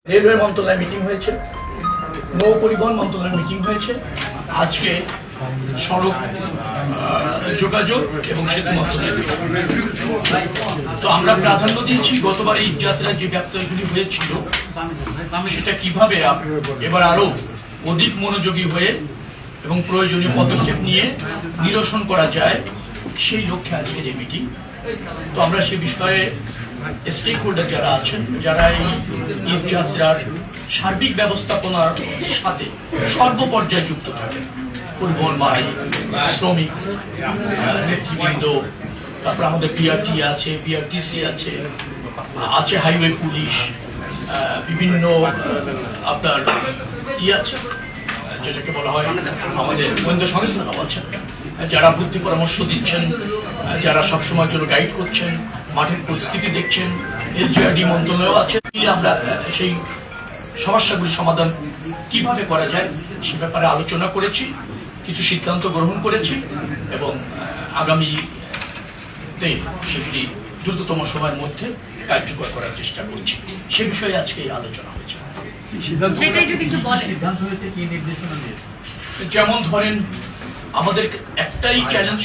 Railway মন্ত্রণালয় meeting হয়েছে, নৌ পরিবহন মন্ত্রণালয় মিটিং হয়েছে, আজকে সড়ক যোগাযোগ এবং সেতু মন্ত্রণালয়। তো আমরা প্রাধান্য দিয়েছি গতবার এই যাত্রায় যে ব্যত্যয়গুলি হয়েছিল সেটা কিভাবে এবার আরো অধিক মনোযোগী হয়ে এবং প্রয়োজনীয় পদক্ষেপ নিয়ে নিরসন করা যায়, সেই লক্ষ্যে আজকের এই মিটিং। তো আমরা সে বিষয়ে স্টেক হোল্ডার যারা আছেন, যারা এই ঈদ যাত্রার সার্বিক ব্যবস্থাপনার সাথে সর্বপর্যায়ে যুক্ত থাকেন, পরিবহন মালিক, শ্রমিক, নেতৃবৃন্দ, তারপর আমাদের বিআরটি আছে, বিআরটিসি আছে হাইওয়ে পুলিশ, বিভিন্ন আপনার আছে যেটাকে বলা হয় আমাদের গোয়েন্দা সংস্থারাও আছেন, যারা বুদ্ধি পরামর্শ দিচ্ছেন, যারা সবসময় জন্য গাইড করছেন, মাঠের পরিস্থিতি দেখছেন, এলজিআরডি মন্ত্রণালয় আছে। আমরা সেই সমস্যাগুলি সমাধান কিভাবে করা যায় সে ব্যাপারে আলোচনা করেছি, কিছু সিদ্ধান্ত গ্রহণ করেছি এবং আগামীতে সেগুলি দ্রুততম সময়ের মধ্যে কার্যকর করার চেষ্টা করছি। সে বিষয়ে আজকে আলোচনা হয়েছে। যেমন ধরেন, আমাদের একটাই চ্যালেঞ্জ,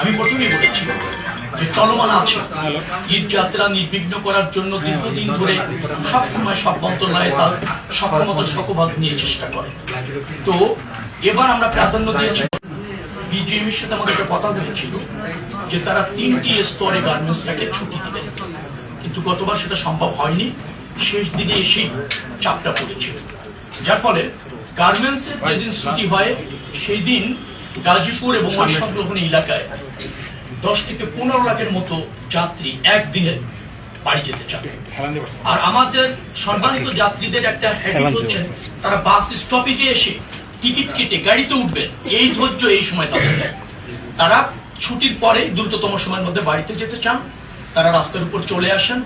আমি প্রথমেই বলেছি যে চলমান আছে ঈদ যাত্রা নির্বিঘ্ন করার জন্য দীর্ঘদিন ধরে সবসময় সব মন্ত্রণালয় তার সক্ষমতা শতভাগ নিয়ে চেষ্টা করে। তো এবার আমরা প্রাধান্য দিয়েছি, বিজিএমএর সাথে আমাদের একটা কথা হয়েছিল যে তারা 3টি স্তরে গার্মেন্টসটাকে ছুটি দিবেন, কিন্তু গতবার সেটা সম্ভব হয়নি। শেষ দিনে এসেই চাপটা পড়েছিল, যার ফলে গার্মেন্টসের যেদিন ছুটি হয় সেই দিন গাজীপুর এবং সংলগ্ন এলাকায় 10 থেকে 15 লাখের মতো যাত্রী একদিনে বাড়ি যেতে চান। আর আমাদের সম্মানিত যাত্রীদের একটা হ্যাবিট হচ্ছে তারা বাস স্টপেজে এসে টিকিট কেটে গাড়িতে উঠবেন, এই ধৈর্য এই সময় তাদের নেই। তারা ছুটির পরে দ্রুততম সময়ের মধ্যে বাড়িতে যেতে চান, তারা রাস্তার উপর চলে আসেন,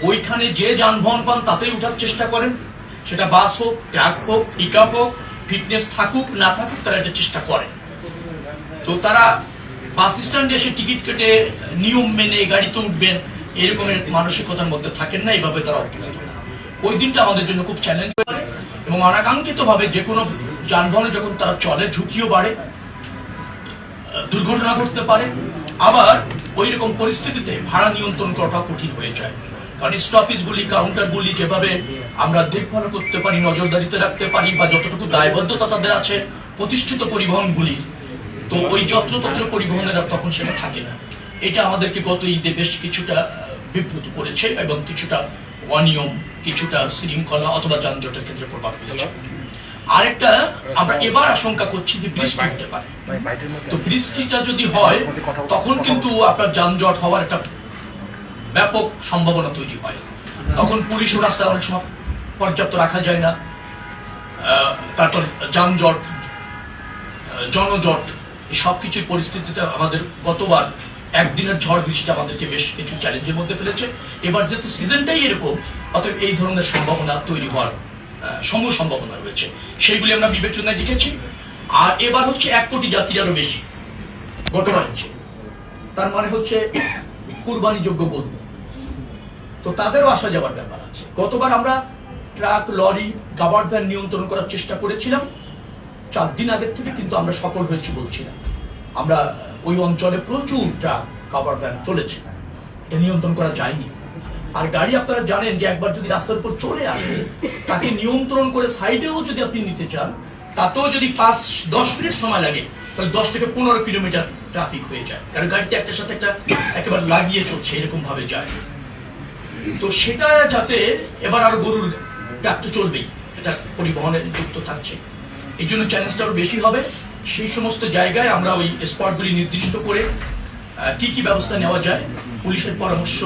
ওইখানে যে যানবাহন পান তাতেই উঠার চেষ্টা করেন, সেটা বাস হোক, ট্রাক হোক, পিকআপ হোক, ফিটনেস থাকুক না থাকুক তারা এটা চেষ্টা করেন। তো তারা বাস স্ট্যান্ডে এসে টিকিট কেটে নিয়ম মেনে গাড়িতে উঠবেন এরকমের মানসিকতার মধ্যে থাকেন না, এইভাবে তারা অভ্যস্ত। ওই দিনটা আমাদের জন্য খুব চ্যালেঞ্জ করে এবং অনাকাঙ্ক্ষিত ভাবে যে কোনো যানবাহনে যখন তারা চলে ঝুঁকিও বাড়ে, দুর্ঘটনা ঘটতে পারে। আবার ওই রকম পরিস্থিতিতে ভাড়া নিয়ন্ত্রণ করাটা কঠিন হয়ে যায়, কারণ স্টপেজগুলি, কাউন্টারগুলি যেভাবে আমরা দেখভাল করতে পারি, নজরদারিতে রাখতে পারি, বা যতটুকু দায়বদ্ধতা তাদের আছে প্রতিষ্ঠিত পরিবহনগুলি, তো ওই যত্রতত্র পরিবহনের তখন সেটা থাকে না। এটা আমাদেরকে গত ঈদে বেশ কিছুটা বিব্রত করেছে এবং কিছুটা অনিয়ম, কিছুটা শৃঙ্খলা অথবা যানজটের ক্ষেত্রে প্রভাব ফেলেছে। আরেকটা আমরা এবার আশঙ্কা করছি যে বৃষ্টি হতে পারে। তো বৃষ্টিটা যদি হয় তখন কিন্তু আপনার যানজট হওয়ার একটা ব্যাপক সম্ভাবনা তৈরি হয়। তখন পুলিশ ও রাস্তায় অনেক সময় পর্যাপ্ত রাখা যায় না, তারপর যানজট, জনজট, এই সবকিছুর পরিস্থিতিতে আমাদের গতবার একদিনের ঝড় বৃষ্টি আমাদেরকে বেশ কিছু চ্যালেঞ্জের মধ্যে ফেলেছে। এবার যেহেতু সিজনটাই এরকম, অতএব এই ধরনের সম্ভাবনা তৈরি হওয়ার সমূহ সম্ভাবনা রয়েছে, সেইগুলি আমরা বিবেচনায় রেখেছি। আর এবার হচ্ছে 1 কোটি যাত্রী আরো বেশি গতবার হচ্ছে, তার মানে হচ্ছে কুরবানিযোগ্য গরু, তো তাদেরও আসা যাওয়ার ব্যাপার আছে। গতবার আমরা ট্রাক, লরি, গাবার ভ্যান নিয়ন্ত্রণ করার চেষ্টা করেছিলাম 4 দিন আগের থেকে, কিন্তু আমরা সফল হয়েছি বলছিলাম। আমরা ওই অঞ্চলে প্রচুর ট্রাক, গাবার ভ্যান চলেছে, এটা নিয়ন্ত্রণ করা যায়নি। আর গাড়ি আপনারা জানেন যে একবার যদি রাস্তার উপর চলে আসে, তাকে নিয়ন্ত্রণ করে সাইডেও যদি আপনি নিতে চান, তাতেও যদি 5-10 মিনিট সময় লাগে, তাহলে 10 থেকে 15 কিলোমিটার ট্রাফিক হয়ে যায়, কারণ গাড়িতে একটার সাথে একটা একেবারে লাগিয়ে চলছে, এরকম ভাবে যায়। তো সেটা যাতে এবার আরো গরুর ট্রাক তো চলবেই, এটা পরিবহনে যুক্ত থাকছে, এই জন্য চ্যালেঞ্জটা আরো বেশি হবে। সেই সমস্ত জায়গায় আমরা ওই স্পটগুলি নির্দিষ্ট করে কি কি ব্যবস্থা নেওয়া যায়, পুলিশের পরামর্শ,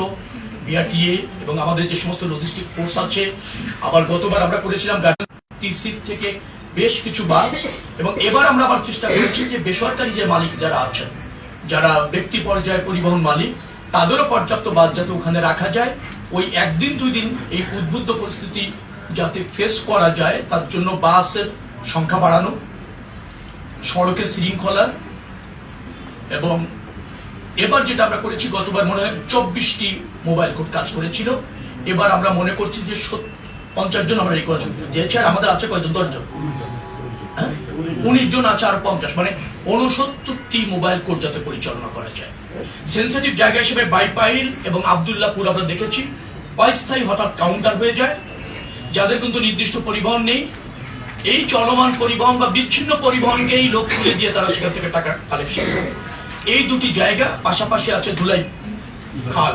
বিআরটিএ এবং আমাদের যে সমস্ত লজিস্টিক ফোর্স আছে। আবার গতবার আমরা করেছিলাম টিসি থেকে বেশ কিছু বাস, এবং এবার আমরা আবার চেষ্টা করেছি যে বেসরকারি যে মালিক যারা আছেন, যারা ব্যক্তি পর্যায়ে পরিবহন মালিক, তাদেরও পর্যাপ্ত বাস যাতে ওখানে রাখা যায়। ওই 1 দিন 2 দিন এই উদ্বুদ্ধ পরিস্থিতি যাতে ফেস করা যায়, তার জন্য বাসের সংখ্যা বাড়ানো, সড়কের শৃঙ্খলা, এবং এবার যেটা আমরা করেছি, গতবার মনে হয় 24টি মোবাইল কোর্ট কাজ করেছিল, এবার আমরা মনে করছি যে 50 জন আমরা রিকোয়েস্ট দিয়েছি, আর আমাদের আছে কয়জন? 10 জন, 19 জন আছে, আর 50, মানে 69টি মোবাইল কোর্ট যাতে পরিচালনা করা যায়। সেন্সিটিভ জায়গা হিসেবে বাইপাইল এবং আব্দুল্লাহপুর আমরা দেখেছি অস্থায়ী হঠাৎ কাউন্টার হয়ে যায়, যাদের কিন্তু নির্দিষ্ট পরিবহন নেই। এই চলমান পরিবহন বা বিচ্ছিন্ন পরিবহনকেই লোক তুলে দিয়ে তারা সেখান থেকে টাকা কালেকশন করে। এই দুটি জায়গা পাশাপাশি আছে ধুলাই খাল,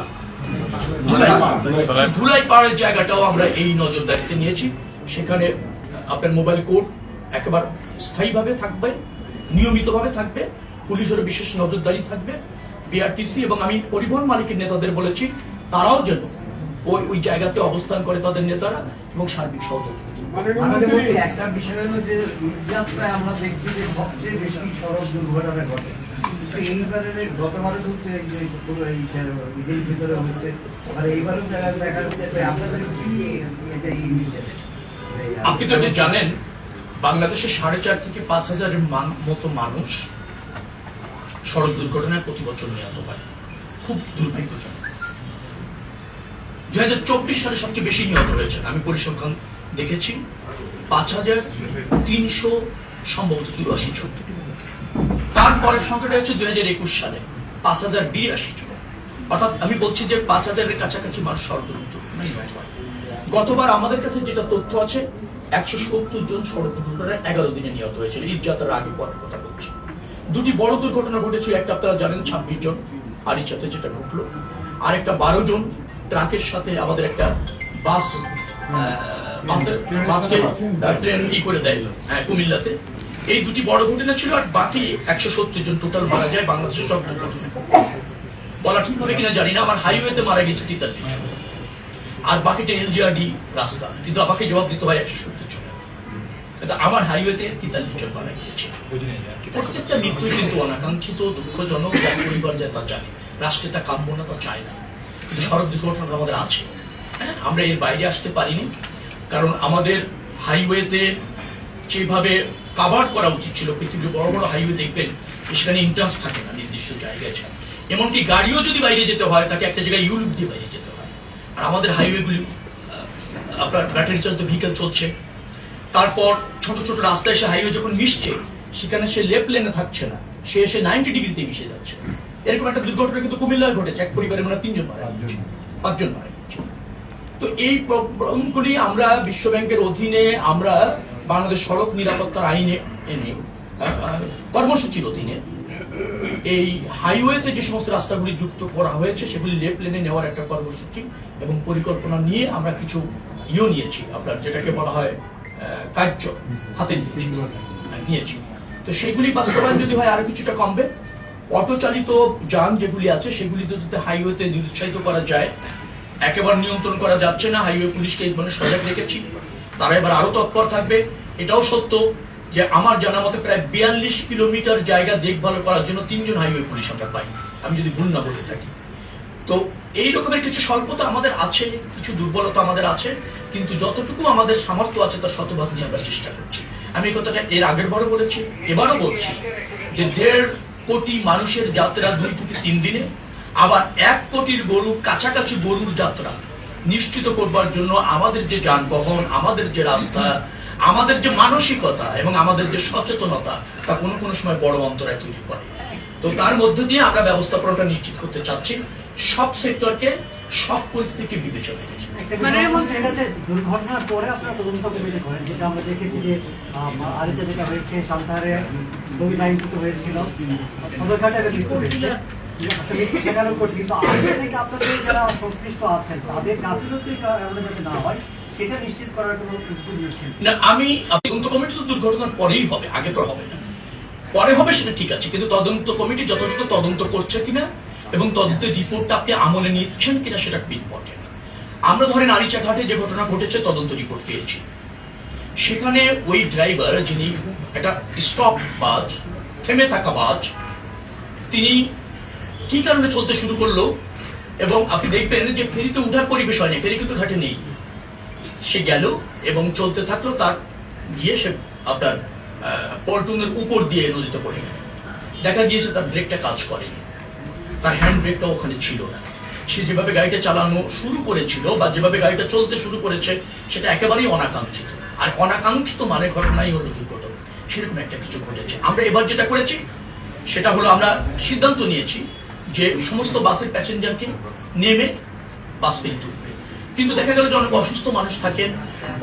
ধুলাই পাড়ের জায়গাটাও আমরা এই নজরদারিতে নিয়েছি। সেখানে আপনার মোবাইল কোর্ট একেবারে স্থায়ীভাবে থাকবে, নিয়মিতভাবে থাকবে, পুলিশের বিশেষ নজরদারি থাকবে, বিআরটিসি এবং আমি পরিবহন মালিকের নেতাদের বলেছি তারাও যেন ওই জায়গাতে অবস্থান করে, তাদের নেতারা, এবং সার্বিক সহযোগিতা। একটা বিষয় হলো যে যাত্রায় আমরা দেখছি যে সবচেয়ে বেশি সড়ক দুর্ঘটনা ঘটে। এইবারের গতবারের ঈদের ভিতরে হয়েছে, আর এইবারও দেখা যাচ্ছে আপনাদের কি এটা আপনি তো এটা জানেন, বাংলাদেশে 4.5 থেকে 5 হাজারের মতো মানুষ সড়ক দুর্ঘটনায় প্রতি বছর নিহত হয়। খুব দুর্ভাগ্যজনক। 2024 সালে সবচেয়ে বেশি নিহত হয়েছেন, আমি পরিসংখ্যান দেখেছি, 5300 সম্ভবত 84 জন। তারপরের সংখ্যাটা হচ্ছে 2021 সালে 5082 জন। অর্থাৎ আমি বলছি যে 5000-এর কাছাকাছি মানুষ সড়ক দুর্ঘটনায় নিহত হয়। গতবার আমাদের কাছে যেটা তথ্য আছে, 170 জন সড়ক দুর্ঘটনায় 11 দিনে নিহত হয়েছিল। ঈদ যাত্রার আগে পরের কথা বলছি। দুটি বড় দুর্ঘটনা ঘটেছিল, একটা আপনারা জানেন 26 জন আরিচাতে যেটা ঘটলো, আর একটা 12 জন ট্রাকের সাথে আমাদের একটা বাসকে ট্রেন করে দেয় কুমিল্লাতে। এই দুটি বড় ঘটনা ছিল, আর বাকি 170 জন টোটাল মারা যায় বাংলাদেশের সব দুর্ঘটনা। বলা ঠিক হবে কিনা জানি না, আমার হাইওয়েতে মারা গেছে 43 জন, আর বাকিটা এলজিআরডি রাস্তা, কিন্তু আমাকে জবাব দিতে হয় 170 জন। আমার হাইওয়েতে 43 জন মারা গিয়েছে। প্রত্যেকটা মৃত্যুই কিন্তু অনাকাঙ্ক্ষিত, দুঃখজনক, যার পরিবার যায় তা জানে, রাষ্ট্রে তা কাম্য না, তা চায় না, কিন্তু সড়ক দুর্ঘটনা আমাদের আছে। আমরা এর বাইরে আসতে পারিনি, কারণ আমাদের হাইওয়েতে যেভাবে কাভার করা উচিত ছিল, পৃথিবীর বড় বড় হাইওয়ে দেখবেন সেখানে ইন্টারেন্স থাকে না নির্দিষ্ট জায়গায় ছাড়া। এমনকি গাড়িও যদি বাইরে যেতে হয় তাকে একটা জায়গায় ইউলুপ দিয়ে বাইরে যেতে হয়। আর আমাদের হাইওয়েগুলি আপনার ব্যাটারি চালিত ভেহিকেল চলছে, তারপর ছোট ছোট রাস্তায় এসে হাইওয়ে যখন মিশছে সেখানে সে লেফট লেনে থাকছে না, সে এসে 90 ডিগ্রিতে মিশে যাচ্ছে। এরকম একটা দুর্ঘটনা কিন্তু কুমিল্লায় ঘটেছে, এক পরিবারে মানে 3 জন মারা গেছে, 5 জন মারা গেছে। তো এই প্রবলেমগুলি আমরা বিশ্ব ব্যাংকের অধীনে আমরা বাংলাদেশ সড়ক নিরাপত্তার আইনে এনে কর্মসূচির অধীনে এই হাইওয়েতে যে সমস্ত রাস্তাগুলি যুক্ত করা হয়েছে সেগুলি লেফট লেনে নেওয়ার একটা কর্মসূচি এবং পরিকল্পনা নিয়ে আমরা কিছু নিয়েছি, আপনার যেটাকে বলা হয় কার্য হাতে নিয়েছি। তো সেগুলি বাস্তবায়ন যদি হয় আরো কিছুটা কমবে। অটো চালিত যান যেগুলি আছে সেগুলি যদি হাইওয়েতে নিরুৎসাহিত করা যায়, একেবারে নিয়ন্ত্রণ করা যাচ্ছে না, হাইওয়ে পুলিশকে এই ধরনের সজাগ রেখেছি, তারা এবার আরো তৎপর থাকবে। এটাও সত্য যে আমার জানা মতে প্রায় 42 কিলোমিটার জায়গা দেখভাল করার জন্য 3 জন হাইওয়ে পুলিশ আমরা পাই, আমি যদি ভুল না বলে থাকি। তো এই রকমের কিছু স্বল্পতা আমাদের আছে, কিছু দুর্বলতা আমাদের আছে, কিন্তু যতটুকু আমাদের সামর্থ্য আছে তার শতভাগ নিয়ে আমরা চেষ্টা করছি। আমি এই কথাটা এর আগের বারও বলেছি, এবারও বলছি যে 1.5 কোটি মানুষের যাত্রা 2 থেকে 3 দিনে, আবার 1 কোটির কাছাকাছি গরুর যাত্রা নিশ্চিত করবার জন্য আমাদের যে যানবাহন, আমাদের যে রাস্তা, আমাদের যে মানসিকতা এবং আমাদের যে সচেতনতা, তা কোনো কোনো সময় বড় অন্তরায় তৈরি করে। তো তার মধ্যে দিয়ে আমরা ব্যবস্থাপনাটা নিশ্চিত করতে চাচ্ছি, সব সেক্টরকে সব পরিস্থিতিকে বিবেচনায় রেখে। দুর্ঘটনার পরে আপনারা তদন্ত কমিটি করেন, যেটা আমরা দেখেছি যে আরিচা যেটা হয়েছে, সান্তাহারে 2 লাইন হয়েছিল, সদরঘাটে মৃত্যু হয়েছে, কিন্তু আগে থেকে আপনাদের যারা সংশ্লিষ্ট আছেন তাদের গাফিলতির কারণে যাতে না হয় সেটা নিশ্চিত করার কোনো উদ্যোগ নিচ্ছেন না? আমি তদন্ত কমিটি তো দুর্ঘটনার পরেই হবে, আগে তো হবে না। পরে হবে সেটা ঠিক আছে, কিন্তু তদন্ত কমিটি যথাযথ তদন্ত করছে কিনা এবং তদন্তের রিপোর্টটা আপনি আমলে নিচ্ছেন কিনা সেটা খুব ইম্পর্টেন্ট। আমরা ধরেন আরিচা ঘাটে যে ঘটনা ঘটেছে তদন্ত রিপোর্ট পেয়েছি, সেখানে ওই ড্রাইভার যিনি একটা স্টপ বাস, থেমে থাকা বাস, তিনি কি কারণে চলতে শুরু করলো, এবং আপনি দেখবেন যে ফেরিতে উঠার পরিবেশ হয়নি, ফেরি কিন্তু ঘাটে নেই, সে গেল এবং চলতে থাকলো, তার গিয়ে সে আপনার পল্টনের উপর দিয়ে নদীতে পড়ে গেল। দেখা গিয়েছে তার ব্রেকটা কাজ করেনি, তার হ্যান্ড ব্রেকটা ওখানে ছিল না, সে যেভাবে গাড়িটা চালানো শুরু করেছিল বা যেভাবে গাড়িটা চলতে শুরু করেছে সেটা একেবারেই অনাকাঙ্ক্ষিত। আর অনাকাঙ্ক্ষিত মানে ঘটনাই হলো দুর্ঘটনা, সেরকম একটা কিছু ঘটেছে। আমরা এবার যেটা করেছি সেটা হলো আমরা সিদ্ধান্ত নিয়েছি যে সমস্ত বাসের প্যাসেঞ্জারকে নেমে বাস ফেরত উঠবে। কিন্তু দেখা গেল যে অনেক অসুস্থ মানুষ থাকেন,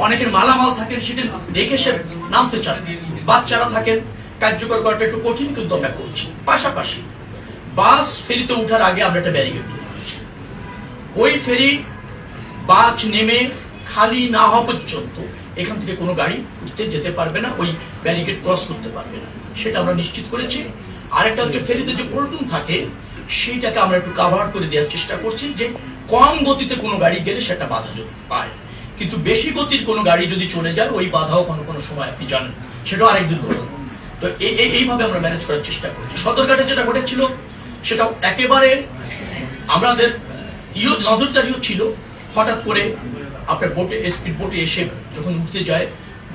অনেকের মালামাল থাকেন, সেটা রেখে সে নামতে চান, বাচ্চারা থাকেন, কার্যকর করাটা একটু কঠিন, কিন্তু আমরা করছি। পাশাপাশি বাস ফেরিতে উঠার আগে আমরা একটা ব্যারিকেড দিয়েছি। ওই ফেরি বাস নেমে খালি না হওয়া পর্যন্ত এখান থেকে কোনো গাড়ি উঠতে যেতে পারবে না, ওই ব্যারিকেড ক্রস করতে পারবে না, সেটা আমরা নিশ্চিত করেছি। আরেকটা হচ্ছে ফেরিতে যে পল্টন থাকে সেইটাকে আমরা একটু কাভার করে দেওয়ার চেষ্টা করছি, যে কম গতিতে কোনো গাড়ি গেলে সেটা বাধা পায়, কিন্তু বেশি গতির কোনো গাড়ি যদি চলে যায় ওই বাধাও কোনো কোনো সময় আপনি জানেন সেটাও আরেক দুর্ঘটনা। তো এইভাবে আমরা ম্যানেজ করার চেষ্টা করেছি। সদরঘাটে যেটা ঘটেছিল সেটা একেবারে আমাদের নজরদারিও ছিল। হঠাৎ করে আপনার বোটে স্পিড বোটে এসে যখন উঠতে যায়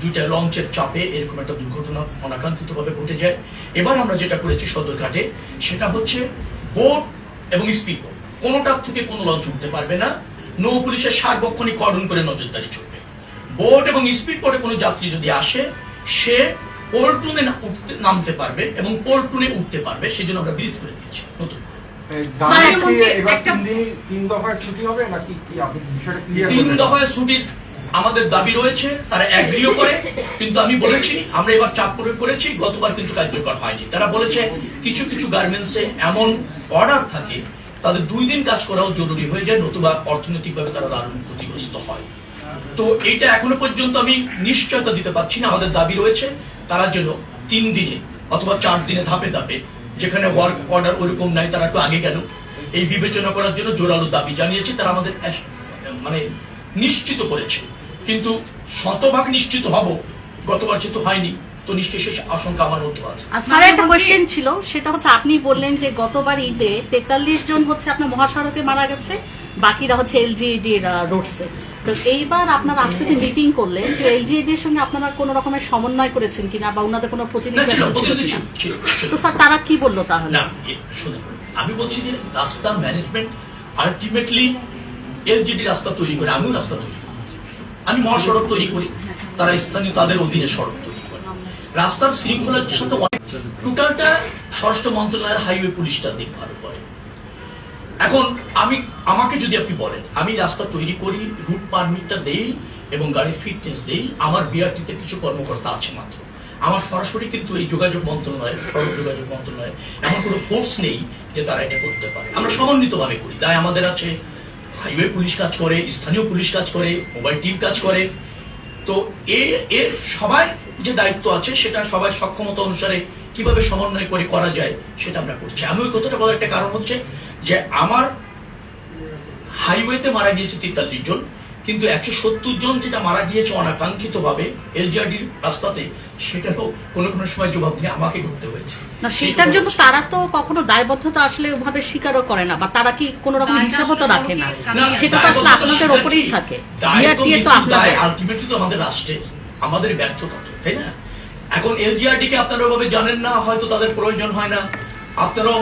দুইটা লঞ্চের চাপে এরকম একটা দুর্ঘটনা অনাকাঙ্ক্ষিতভাবে ঘটে যায়। এবার আমরা যেটা করেছি সদরঘাটে সেটা হচ্ছে বোট এবং স্পিড বোট কোনোটার থেকে কোনো লঞ্চ উঠতে পারবে না, নৌ পুলিশের সার্বক্ষণিক কর্ডন করে নজরদারি চলবে। বোট এবং স্পিড বোটে কোনো যাত্রী যদি আসে সে পল্টনে নামতে পারবে এবং পল্টনে উঠতে পারবে, সেই জন্য আমরা ব্রিজ করে দিয়েছি নতুন। তিন দফায় ছুটির আমাদের দাবি রয়েছে, তারা এগ্রিও করে, কিন্তু আমি বলেছি আমরা এবার চাপ প্রয়োগ করেছি, গতবার কিন্তু কার্যকর হয়নি। তারা বলেছে কিছু কিছু গার্মেন্টসে এমন অর্ডার থাকে তাদের 2 দিন কাজ করাও জরুরি হয়ে যায়, নতুবা অর্থনৈতিকভাবে তারা দারুণ ক্ষতিগ্রস্ত হয়। তো এইটা এখনো পর্যন্ত আমি নিশ্চয়তা দিতে পারছি না। আমাদের দাবি রয়েছে তারা যেন 3 দিনে অথবা 4 দিনে ধাপে ধাপে, যেখানে ওয়ার্ক অর্ডার ওরকম নাই তারা একটু আগে গেল, এই বিবেচনা করার জন্য জোরালো দাবি জানিয়েছি। তারা আমাদের মানে নিশ্চিত করেছে, কিন্তু শতভাগ নিশ্চিত হব গতবার যেহেতু হয়নি, তো নিশ্চয়ই সেই আশঙ্কা আমার মধ্যে আছে। স্যার একটা কোয়েশ্চেন ছিল, সেটা হচ্ছে আপনি বললেন যে গতবার ঈদে 43 জন হচ্ছে আপনার মহাসড়কে মারা গেছে, বাকিরা হচ্ছে এলজিইডি রোডসে। তো এইবার আপনারা আজকে যে মিটিং করলেন, তো এলজিইডি এর সঙ্গে আপনারা কোনো রকমের সমন্বয় করেছেন কিনা বা ওনাদের কোনো প্রতিনিধি ছিল কিনা? তো স্যার তারা কি বললো তাহলে? না শুনুন, আমি বলছি যে রাস্তা ম্যানেজমেন্ট আলটিমেটলি এলজিডি রাস্তা তৈরি করে, আমিও রাস্তা তৈরি করি, আমি মহাসড়ক তৈরি করি, তারা স্থানীয় তাদের অধীনে সড়ক তৈরি করে। রাস্তার শৃঙ্খলার সাথে টোটালটা স্বরাষ্ট্র মন্ত্রণালয়ের হাইওয়ে পুলিশটা দেখভাল করে। এখন আমাকে যদি আপনি বলেন, আমি রাস্তা তৈরি করি, রুট পারমিটটা দেই এবং গাড়ির ফিটনেস দেই, আমার বিআরটিতে কিছু কর্মকর্তা আছে মাত্র, আমার সরাসরি কিন্তু এই যোগাযোগ মন্ত্রণালয়, সড়ক যোগাযোগ মন্ত্রণালয় এমন কোনো ফোর্স নেই যে তারা এটা করতে পারে। আমরা সমন্বিতভাবে করি, তাই আমাদের আছে হাইওয়ে পুলিশ কাজ করে, স্থানীয় পুলিশ কাজ করে, মোবাইল টিম কাজ করে। তো এর সবাই যে দায়িত্ব আছে সেটা সবাই সক্ষমতা অনুসারে কিভাবে সমন্বয় করে করা যায় সেটা আমরা করছি। আমি ওই কথাটা বলার একটা কারণ হচ্ছে যে আমার হাইওয়েতে মারা গিয়েছে 43 জন, কিন্তু 170 জন যেটা মারা গিয়েছে অনাকাঙ্ক্ষিত ভাবে এলজিআরডির রাস্তাতে, সেটাও কোনো কোনো সময় জবাবদিহি আমাকে করতে হয়েছে। না সেটার জন্য তারা তো কখনো দায়বদ্ধতা আসলে ওভাবে স্বীকারও করে না, বা তারা কি কোনো রকম হিসাবও তো রাখে না, সেটা তো আসলে আপনাদের ওপরেই থাকে। বিআরটি তো আপনাদের আলটিমেটলি তো আমাদের রাষ্ট্রের আমাদের ব্যর্থতা, তাই না? এখন এলজিআরডি কে আপনারা ওভাবে জানেন না, হয়তো তাদের প্রয়োজন হয় না। আপনারাও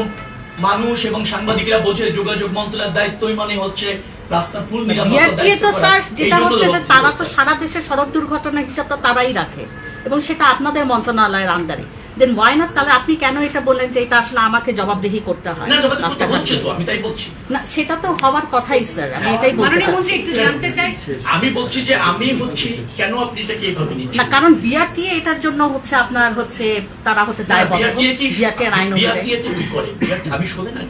মানুষ এবং সাংবাদিকরা বোঝে যোগাযোগ মন্ত্রণালয়ের দায়িত্বই মানে হচ্ছে রাস্তা ফুল বিআরটি তো স্যার যেটা হচ্ছে যে তারা তো সারা দেশের সড়ক দুর্ঘটনার হিসাবটা তারাই রাখে এবং সেটা আপনাদের মন্ত্রণালয়ের আন্ডারে। দেন ওয়াই নট, তাহলে আপনি কেন এটা বললেন যে এটা আসলে আমাকে জবাবদিহি করতে হয়? আমি তাই বলছি না, সেটা তো হওয়ার কথাই স্যার, আমি এটাই বলতে চাচ্ছি। আমি বলছি যে আমি হচ্ছি কেন আপনি এটাকে এইভাবে নিচ্ছেন না, কারণ বিআরটি এটার জন্য হচ্ছে আপনার হচ্ছে তারা হচ্ছে দায়বদ্ধ, বিআরটি এর আইন অনুযায়ী। কি করে আমি শুনে না